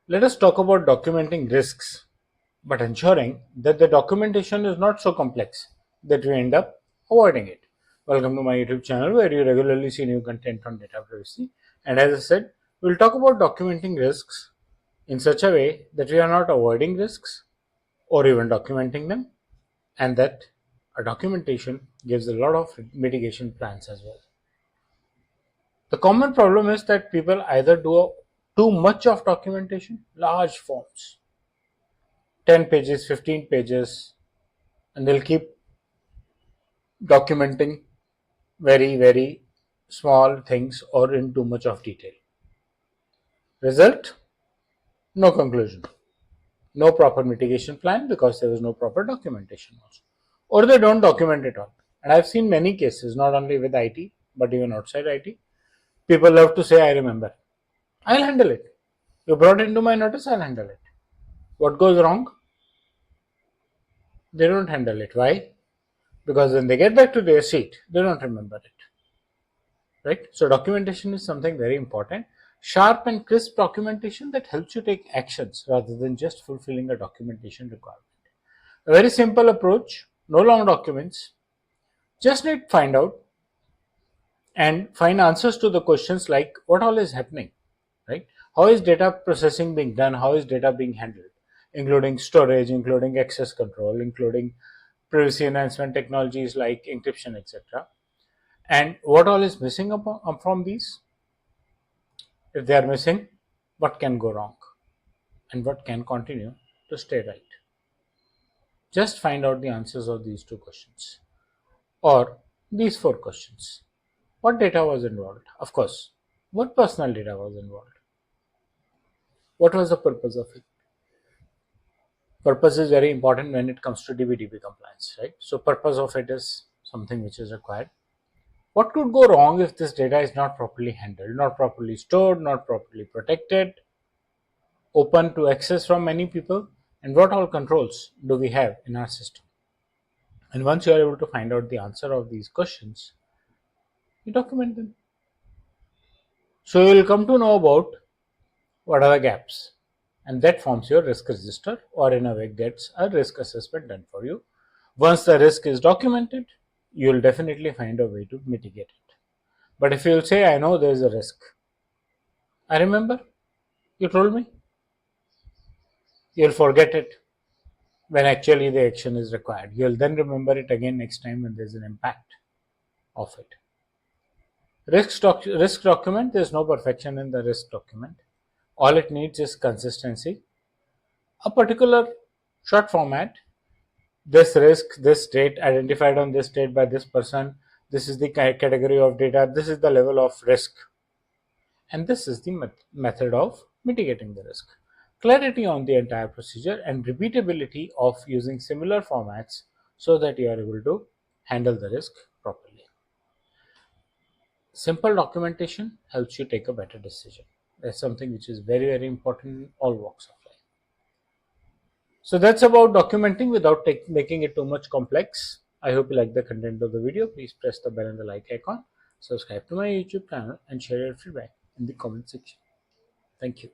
Let us talk about documenting risks, but ensuring that the documentation is not so complex that we end up avoiding it. Welcome to my YouTube channel where you regularly see new content on data privacy. And as I said, we'll talk about documenting risks in such a way that we are not avoiding risks or even documenting them, and that our documentation gives a lot of mitigation plans as well. The common problem is that people either do too much of documentation, large forms, 10 pages, 15 pages, and they'll keep documenting very small things or in too much of detail. Result? No conclusion. No proper mitigation plan because there was no proper documentation also. Or they don't document it all. And I've seen many cases, not only with IT, but even outside IT. People love to say, I remember. I'll handle it. You brought into my notice, I'll handle it. What goes wrong? They don't handle it. Why? Because when they get back to their seat, they don't remember it. Right? So documentation is something very important. Sharp and crisp documentation that helps you take actions rather than just fulfilling a documentation requirement. A very simple approach, no long documents, just need to find out and find answers to the questions like what all is happening, right? How is data processing being done? How is data being handled? Including storage, including access control, including privacy enhancement technologies like encryption, etc. And what all is missing from these? If they are missing, what can go wrong and what can continue to stay right? Just find out the answers of these two questions or these four questions. What data was involved? Of course, what personal data was involved? What was the purpose of it? Purpose is very important when it comes to DPDP compliance, right? So purpose of it is something which is required. What could go wrong if this data is not properly handled, not properly stored, not properly protected, open to access from many people, and what all controls do we have in our system? And once you are able to find out the answer of these questions, you document them. So you will come to know about what are the gaps, and that forms your risk register, or in a way gets a risk assessment done for you. Once the risk is documented, you will definitely find a way to mitigate it. But if you will say, I know there is a risk, I remember you told me, you'll forget it when actually the action is required. You'll then remember it again next time when there's an impact of it. Risk document, there's no perfection in the risk document. All it needs is consistency, a particular short format. This risk, this date identified on this date by this person, this is the category of data, this is the level of risk, and this is the method of mitigating the risk. Clarity on the entire procedure and repeatability of using similar formats so that you are able to handle the risk properly. Simple documentation helps you take a better decision. That's something which is very important in all walks of life. So that's about documenting without making it too much complex. I hope you like the content of the video. Please press the bell and the like icon. Subscribe to my YouTube channel and share your feedback in the comment section. Thank you.